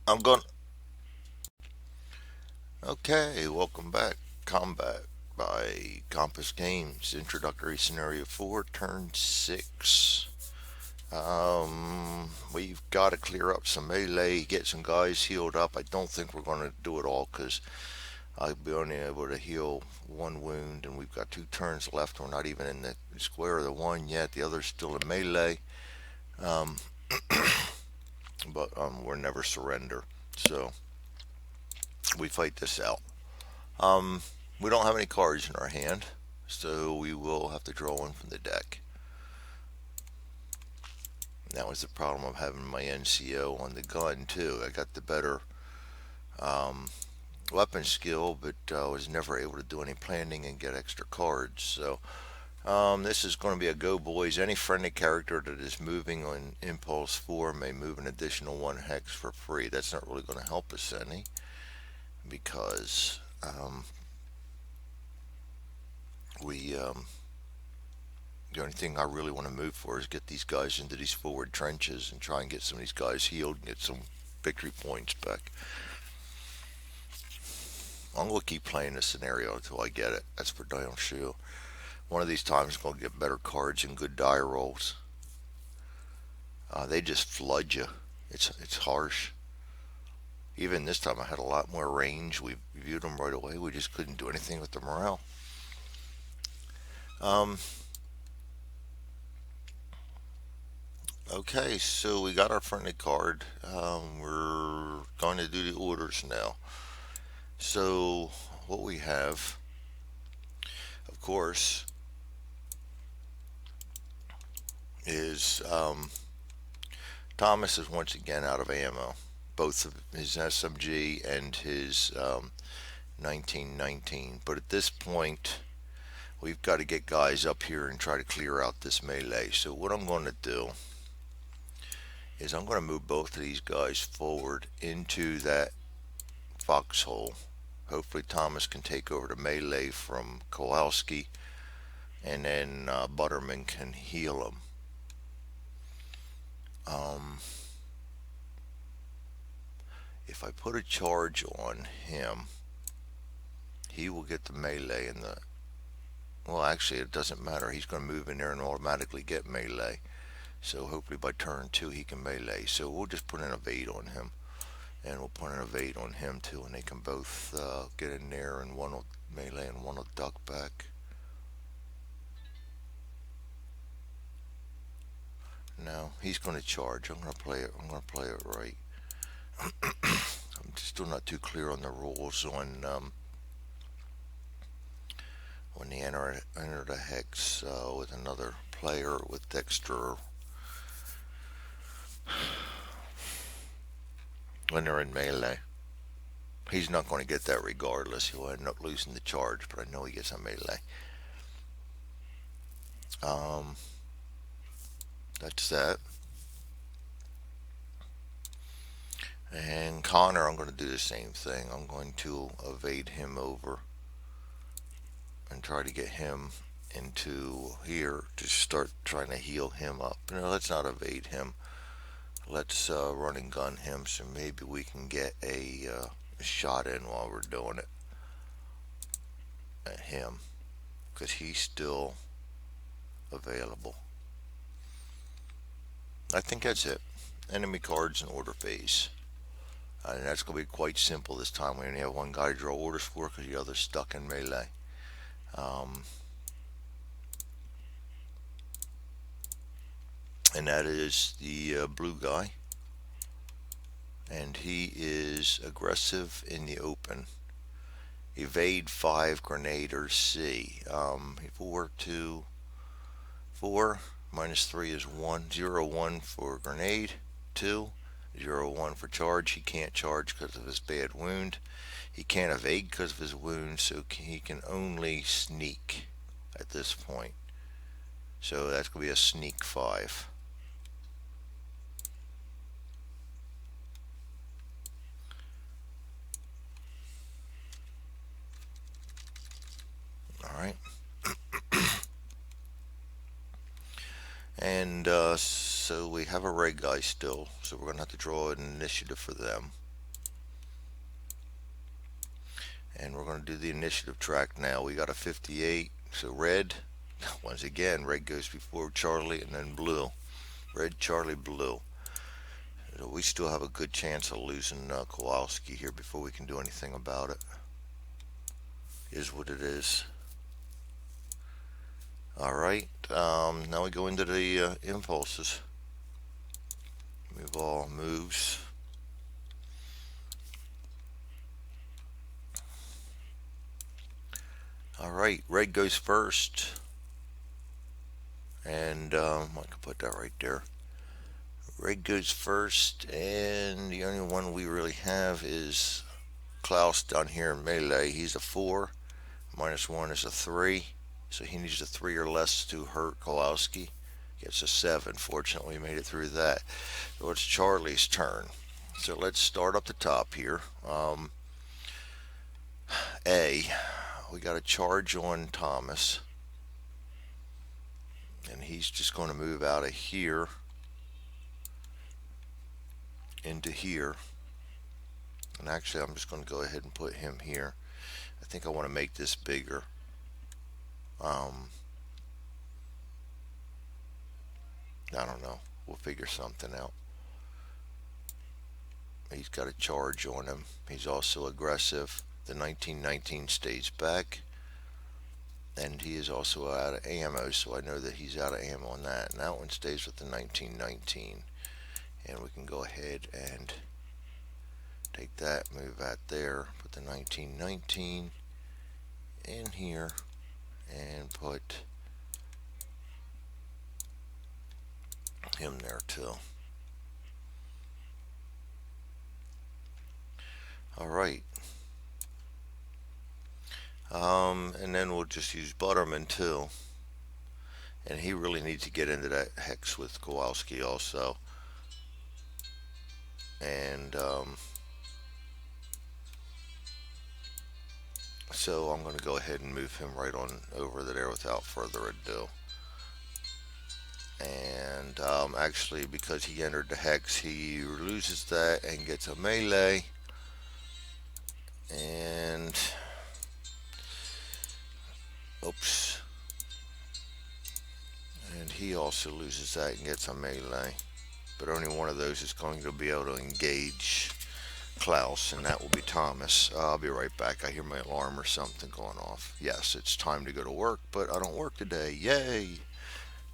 I'm going. Okay, welcome back. Combat by Compass Games. Introductory Scenario 4, Turn 6. We've got to clear up some melee, get some guys healed up. I don't think we're going to do it all because I'll be only able to heal one wound, and we've got two turns left. We're not even in the square of the one yet. The other's still in melee, um, but we're never surrender. So we fight this out. Um, we don't have any cards in our hand, so we will have to draw one from the deck. That was the problem of having my NCO on the gun too. I got the better um, weapon skill, but was never able to do any planning and get extra cards. So this is going to be a go, boys. Any friendly character that is moving on Impulse 4 may move an additional 1 hex for free. That's not really going to help us any because we the only thing I really want to move for is get these guys into these forward trenches and try and get some of these guys healed and get some victory points back. I'm going to keep playing this scenario until I get it. That's for damn sure. One of these times I'm going to get better cards and good die rolls. They just flood you. It's harsh. Even this time I had a lot more range. We viewed them right away. We just couldn't do anything with the morale. Um, okay, so we got our friendly card. We're going to do the orders now. So what we have, of course, is Thomas is once again out of ammo. Both of his SMG and his 1919. But at this point, we've got to get guys up here and try to clear out this melee. So what I'm going to do is I'm going to move both of these guys forward into that foxhole. Hopefully Thomas can take over the melee from Kowalski, and then Butterman can heal him. Um, if I put a charge on him, he will get the melee and the. Well, actually, it doesn't matter. He's going to move in there and automatically get melee. So hopefully by turn 2 he can melee. So we'll just put an evade on him. And we'll put an evade on him too. And they can both get in there, and one will melee and one will duck back. No, he's going to charge. I'm going to play it. I'm going to play it right. I'm still not too clear on the rules on when they enter the hex with another player with extra when they're in melee. He's not going to get that regardless. He'll end up losing the charge, but I know he gets a melee. Um, that's that. And Connor, I'm going to do the same thing. I'm going to evade him over and try to get him into here to start trying to heal him up. No, let's not evade him. Let's run and gun him so maybe we can get a shot in while we're doing it at him because he's still available. I think that's it. Enemy cards in order phase. And that's going to be quite simple this time. We only have one guy to draw orders for because the other's stuck in melee. Um, and that is the blue guy. And he is aggressive in the open. Evade 5, grenade or C. 4, 2, 4, minus 3 is 1, 0, 1 for grenade, 2, 0, 1 for charge. He can't charge because of his bad wound. He can't evade because of his wound, so he can only sneak at this point. So that's going to be a sneak 5. Alright. And so we have a red guy still, so we're going to have to draw an initiative for them. And we're going to do the initiative track now. We got a 58. So red, once again, red goes before Charlie and then blue. Red, Charlie, blue. So we still have a good chance of losing Kowalski here before we can do anything about it. Is what it is. Alright, now we go into the impulses. Move all moves. Alright, red goes first. And I can put that right there. Red goes first, and the only one we really have is Klaus down here in melee. He's a 4. -1 is a 3. So he needs a 3 or less to hurt Kowalski. Gets a 7. Fortunately, we made it through that. So it's Charlie's turn. So let's start up the top here. We got a charge on Thomas. And he's just going to move out of here into here. And actually, I'm just going to go ahead and put him here. I think I want to make this bigger. I don't know. We'll figure something out. He's got a charge on him. He's also aggressive. The 1919 stays back. And he is also out of ammo, so I know that he's out of ammo on that. And that one stays with the 1919. And we can go ahead and take that, move that there, put the 1919 in here, and put him there too. Alright. And then we'll just use Butterman too. And he really needs to get into that hex with Kowalski also. And so I'm going to go ahead and move him right on over there without further ado. And actually, because he entered the hex, he loses that and gets a melee. And oops. And he also loses that and gets a melee. But only one of those is going to be able to engage Klaus, and that will be Thomas. I'll be right back. I hear my alarm or something going off. Yes, it's time to go to work, but I don't work today. Yay!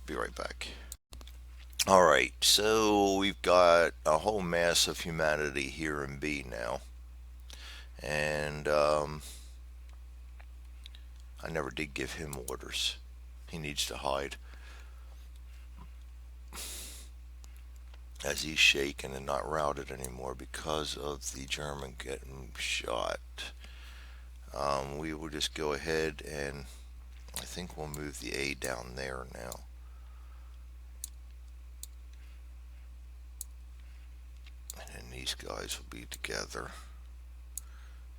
Be right back. Alright, so we've got a whole mass of humanity here in B now. And I never did give him orders. He needs to hide. As he's shaken and not routed anymore because of the German getting shot. We will just go ahead and I think we'll move the A down there now. And then these guys will be together.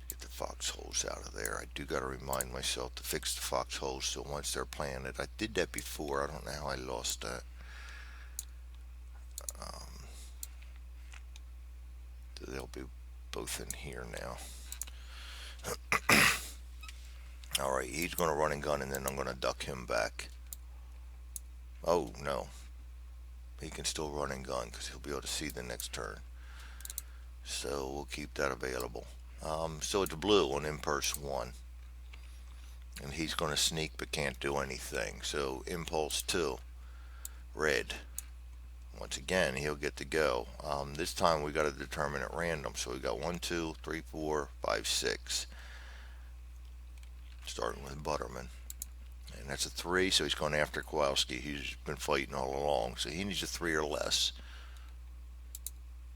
Get the foxholes out of there. I do got to remind myself to fix the foxholes so once they're planted. I did that before. I don't know how I lost that. They'll be both in here now. Alright, he's going to run and gun, and then I'm going to duck him back. Oh, no. He can still run and gun because he'll be able to see the next turn. So we'll keep that available. So it's blue on Impulse 1. And he's going to sneak but can't do anything. So Impulse 2, red. Once again, he'll get to go. This time we got to determine at random. So we got 1, 2, 3, 4, 5, 6. Starting with Butterman. And that's a 3, so he's going after Kowalski. He's been fighting all along. So he needs a 3 or less.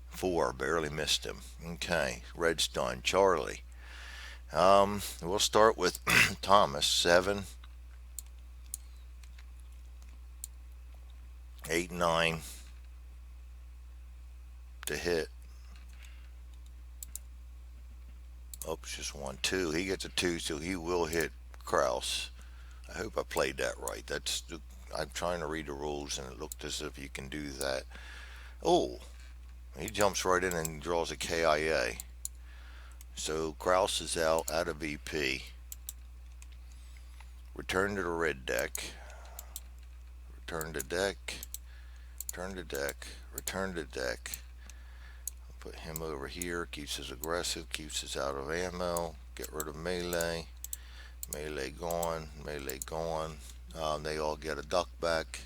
4, barely missed him. Okay, red's done. Charlie. We'll start with Thomas. 7, 8, 9. To hit. Oops, just 1, 2. He gets a 2, so he will hit Kraus. I hope I played that right. I'm trying to read the rules, and it looked as if you can do that. Oh, he jumps right in and draws a KIA. So Kraus is out of VP. Return to the red deck. Return to deck. Return to deck. Return to deck. Put him over here. Keeps us aggressive. Keeps us out of ammo. Get rid of melee. Melee gone. Melee gone. They all get a duck back.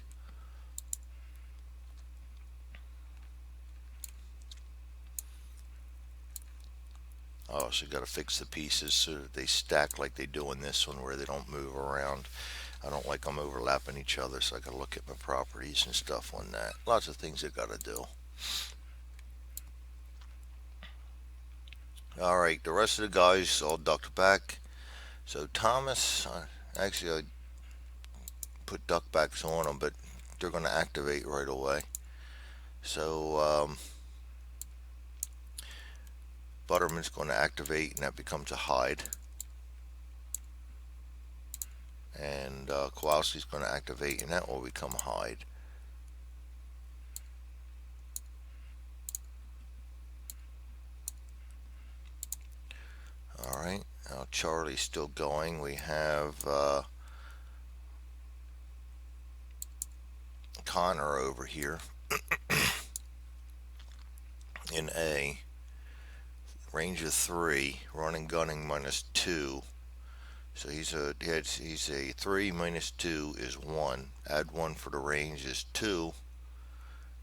Oh, so you got to fix the pieces so that they stack like they do in this one, where they don't move around. I don't like them overlapping each other, so I got to look at my properties and stuff on that. Lots of things I got to do. All right, the rest of the guys all ducked back. So Thomas, actually I put duck backs on them, but they're going to activate right away. So Butterman's going to activate, and that becomes a hide. And Kowalski's going to activate, and that will become a hide. All right, now Charlie's still going. We have Connor over here in A. Range of 3, running gunning -2. So he's a 3 -2 is 1. Add 1 for the range is 2.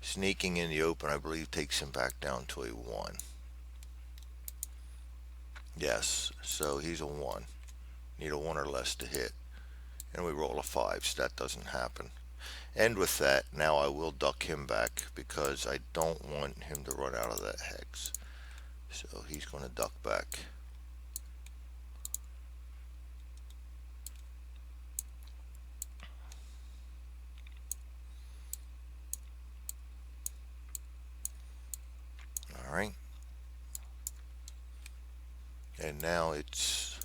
Sneaking in the open, I believe, takes him back down to a 1. Yes, so he's a 1. Need a 1 or less to hit. And we roll a 5, so that doesn't happen. And with that, now I will duck him back because I don't want him to run out of that hex. So he's going to duck back. All right. And now it's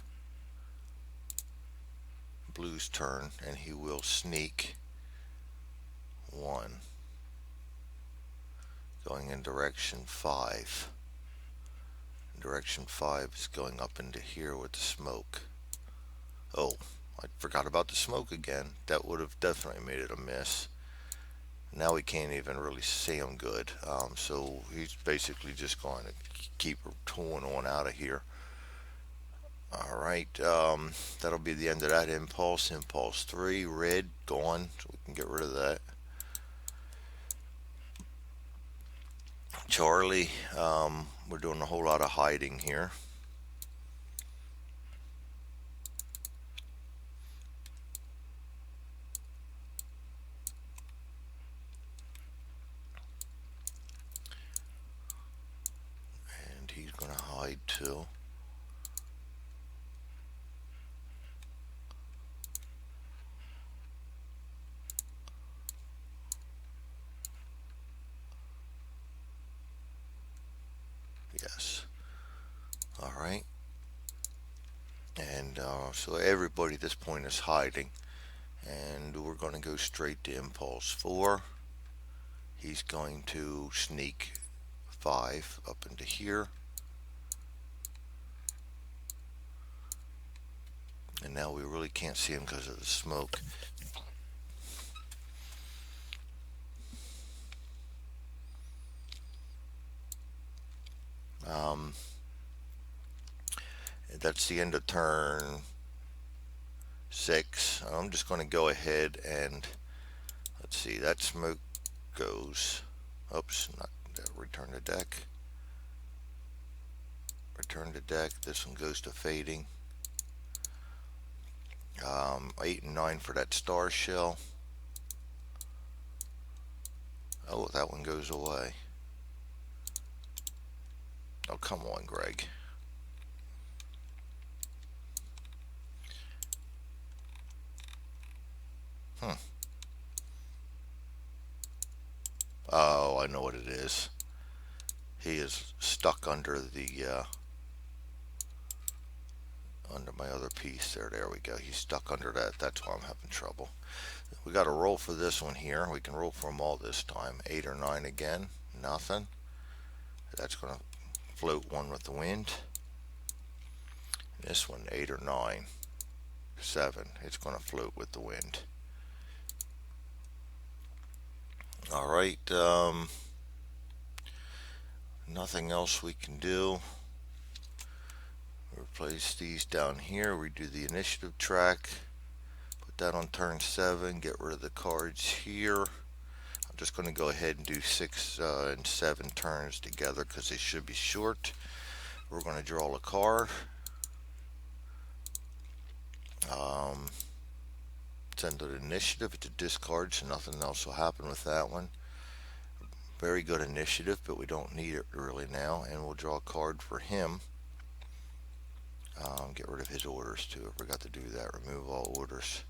Blue's turn, and he will sneak 1. Going in direction 5. Direction 5 is going up into here with the smoke. Oh, I forgot about the smoke again. That would have definitely made it a miss. Now we can't even really see him good. So he's basically just going to keep tooling on out of here. All right, that'll be the end of that impulse. Impulse 3, red, gone, so we can get rid of that. Charlie, we're doing a whole lot of hiding here. And he's going to hide too. Yes. All right. And so everybody at this point is hiding. And we're going to go straight to impulse 4. He's going to sneak 5 up into here. And now we really can't see him because of the smoke. That's the end of turn 6. I'm just going to go ahead and let's see, that smoke goes, oops, not return to deck. Return to deck. This one goes to fading. 8 and 9 for that star shell. Oh, that one goes away. Oh, come on, Greg. Oh, I know what it is. He is stuck under the under my other piece there. There we go. He's stuck under that. That's why I'm having trouble. We got to roll for this one here. We can roll for them all this time. 8 or 9 again. Nothing. That's going to float one with the wind. This one, 8 or 9, 7. It's going to float with the wind. All right. Nothing else we can do. Replace these down here. We do the initiative track. Put that on turn 7. Get rid of the cards here. I'm just going to go ahead and do 6 and 7 turns together because they should be short. We're going to draw a card. Send to the initiative. It's a discard, so nothing else will happen with that one. Very good initiative, but we don't need it really now. And we'll draw a card for him. Get rid of his orders too. I forgot to do that. Remove all orders.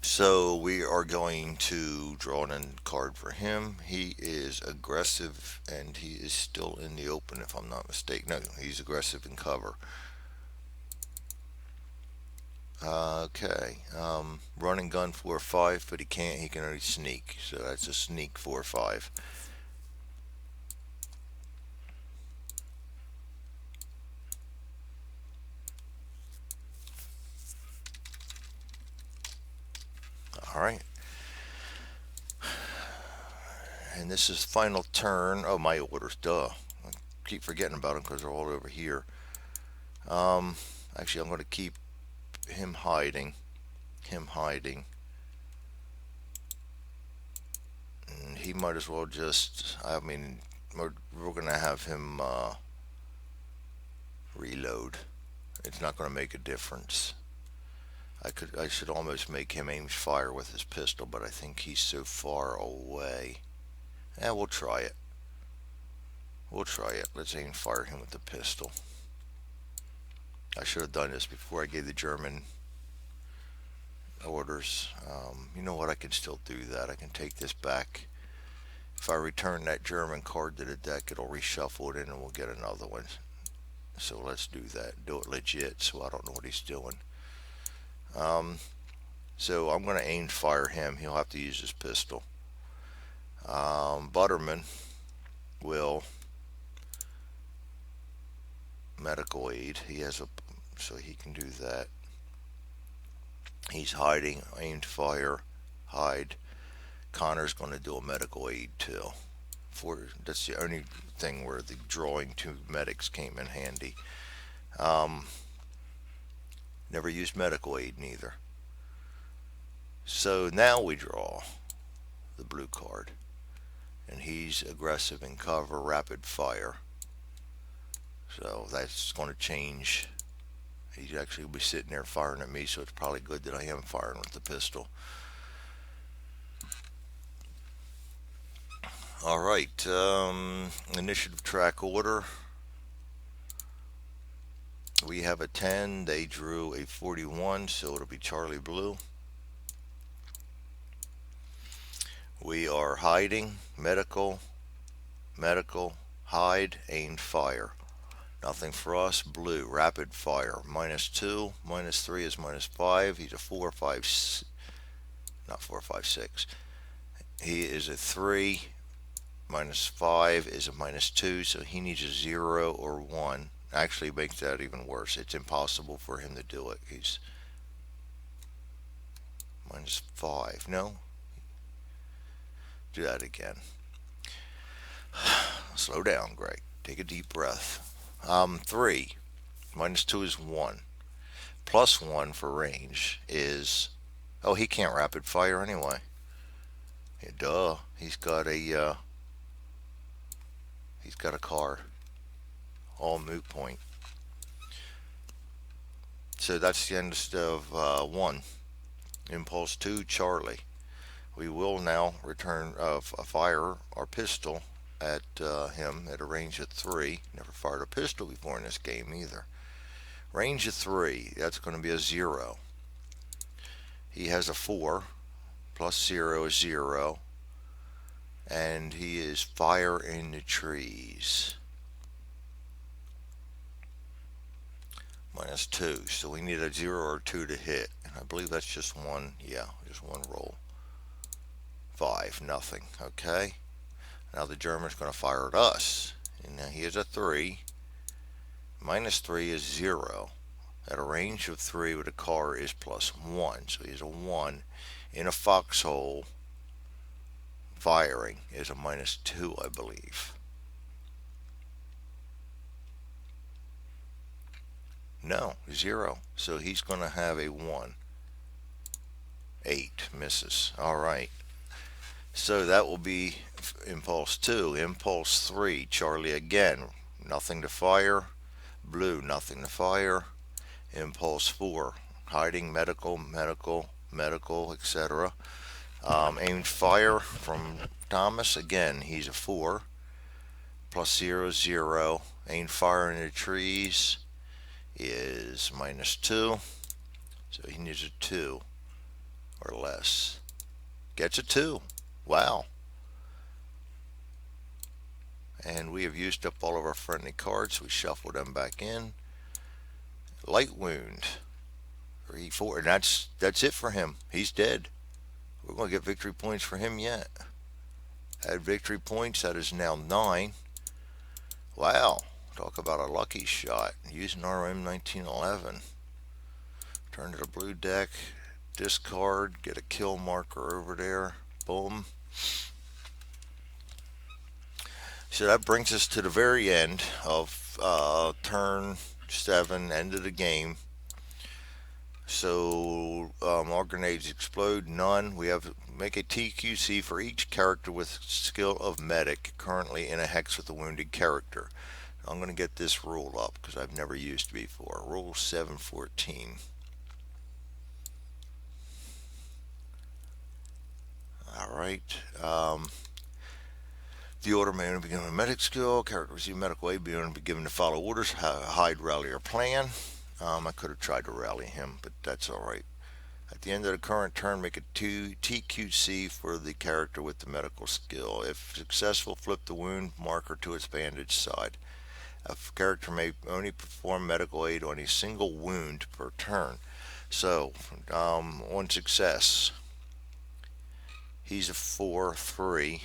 So we are going to draw a card for him. He is aggressive and he is still in the open if I'm not mistaken. No, he's aggressive in cover. Okay. Run and gun 4-5, but he can't. He can only sneak. So that's a sneak 4-5. All right. And this is final turn. Oh, my orders. Duh. I keep forgetting about them because they're all over here. Actually, I'm going to keep him hiding. And he might as well just, I mean, we're going to have him reload. It's not going to make a difference. I should almost make him aim fire with his pistol, but I think he's so far away. We'll try it. Let's aim fire him with the pistol. I should have done this before I gave the German orders. You know what? I can still do that. I can take this back. If I return that German card to the deck, it'll reshuffle it in and we'll get another one. So let's do that. Do it legit so I don't know what he's doing. So I'm going to aim fire him. He'll have to use his pistol. Butterman will medical aid. He has so he can do that. He's hiding. Aimed fire. Hide. Connor's going to do a medical aid too. That's the only thing where the drawing two medics came in handy. Never used medical aid neither. So now we draw the blue card. And he's aggressive in cover, rapid fire. So that's going to change. He's actually be sitting there firing at me, so it's probably good that I am firing with the pistol. All right, initiative track order. We have a 10. They drew a 41, so it'll be Charlie Blue. We are hiding, medical, hide, aimed fire. Nothing for us. Blue, rapid fire. -2, -3 is -5. He's a 4, 5, not 4, 5, 6. He is a 3. -5 is a -2, so he needs a 0 or 1. Actually makes that even worse. It's impossible for him to do it. He's -5. No? Do that again. Slow down, Greg. Take a deep breath. 3. -2 is 1. +1 for range is... Oh, he can't rapid fire anyway. Yeah, duh. He's got a car. All moot point. So that's the end of 1. Impulse 2, Charlie. We will now return fire our pistol at him at a range of 3. Never fired a pistol before in this game either. Range of 3. That's going to be a 0. He has a 4. +0 is 0. And he is fire in the trees. -2. So we need a 0 or 2 to hit. And I believe that's just one. Yeah, just one roll. 5, nothing. Okay. Now the German's going to fire at us Now he is a 3. Minus 3 is 0. At a range of 3 with a car is plus 1. So he's a 1. In a foxhole, firing is a minus 2, I believe. No, 0. So he's going to have a 1. 8 misses. All right. So that will be impulse 2. Impulse 3, Charlie again. Nothing to fire. Blue, nothing to fire. Impulse 4, hiding, medical, etc. Aimed fire from Thomas. Again, he's a 4. Plus 0, 0. Aimed fire in the trees is minus 2. So he needs a 2 or less. Gets a 2. Wow. And we have used up all of our friendly cards. We shuffle them back in. Light wound. 3, 4. And that's it for him. He's dead. We're going to get victory points for him yet. Add victory points. That is now 9. Wow. Talk about a lucky shot. Using our M1911. Turn to the blue deck. Discard. Get a kill marker over there. Boom. So that brings us to the very end of turn 7, end of the game. So all grenades explode. None. We have make a TQC for each character with skill of medic currently in a hex with a wounded character. I'm going to get this rule up because I've never used it before. Rule 714. All right. The order may only be given a medic skill. Character receive medical aid may only be given to follow orders, hide, rally, or plan. I could have tried to rally him, but that's all right. At the end of the current turn, make a TQC for the character with the medical skill. If successful, flip the wound marker to its bandaged side. A character may only perform medical aid on a single wound per turn. So, on success, he's a 4-3.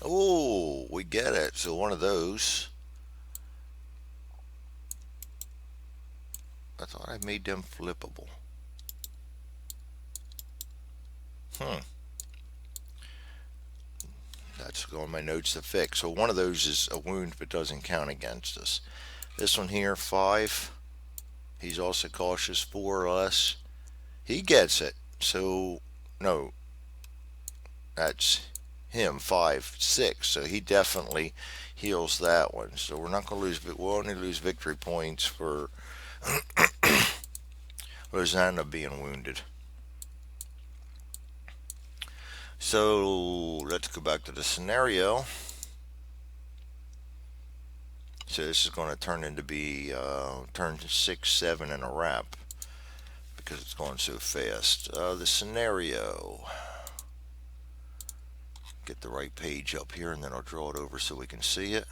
Oh, we get it. So one of those. I thought I made them flippable. That's on my notes to fix. So one of those is a wound but doesn't count against us. This one here, 5. He's also cautious, 4 or less. He gets it. So, no. That's him, 5, 6. So he definitely heals that one. So we're not going to lose, we'll only lose victory points for Rosanna being wounded. So let's go back to the scenario. So this is going to turn into be turn 6, 7 and a wrap because it's going so fast. The scenario. Get the right page up here and then I'll draw it over so we can see it.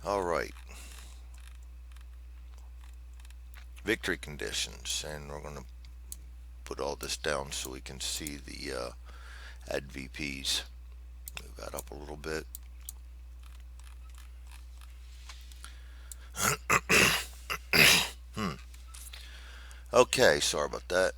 All right. Victory conditions, and we're going to put all this down so we can see the add VPs. Move that up a little bit. Okay, sorry about that.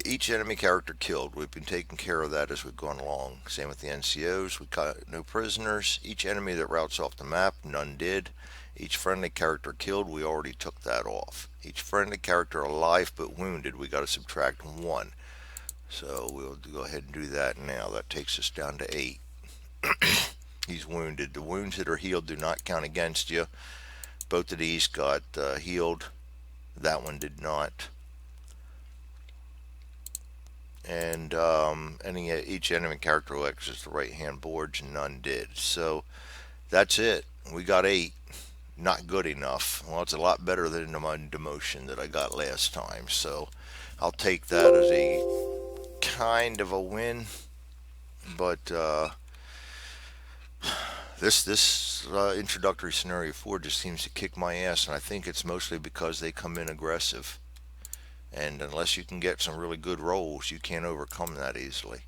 Each enemy character killed. We've been taking care of that as we've gone along. Same with the NCOs. We caught no prisoners. Each enemy that routes off the map, none did. Each friendly character killed, we already took that off. Each friendly character alive but wounded, we got to subtract 1. So we'll go ahead and do that now. That takes us down to 8. He's wounded. The wounds that are healed do not count against you. Both of these got healed. That one did not. And each enemy character who exits the right hand boards, none did. So that's it. We got 8. Not good enough. Well, it's a lot better than my demotion that I got last time. So I'll take that as a kind of a win. But this introductory scenario 4 just seems to kick my ass, and I think it's mostly because they come in aggressive. And unless you can get some really good rolls, you can't overcome that easily.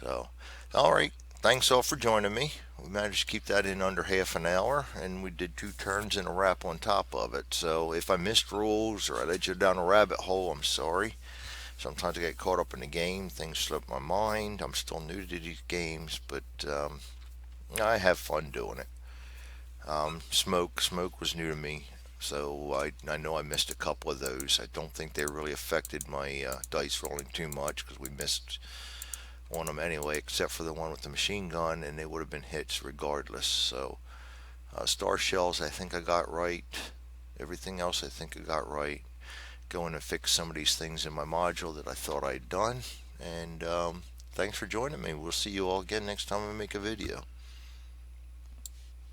So, all right. Thanks all for joining me. We managed to keep that in under half an hour, and we did 2 turns and a wrap on top of it. So, if I missed rules or I led you down a rabbit hole, I'm sorry. Sometimes I get caught up in the game, things slip my mind. I'm still new to these games, but I have fun doing it. Smoke was new to me, so I know I missed a couple of those. I don't think they really affected my dice rolling too much because we missed on them anyway, except for the one with the machine gun, and they would have been hits regardless. So star shells, I think I got right. Everything else, I think I got right. Going to fix some of these things in my module that I thought I'd done. And thanks for joining me. We'll see you all again next time I make a video.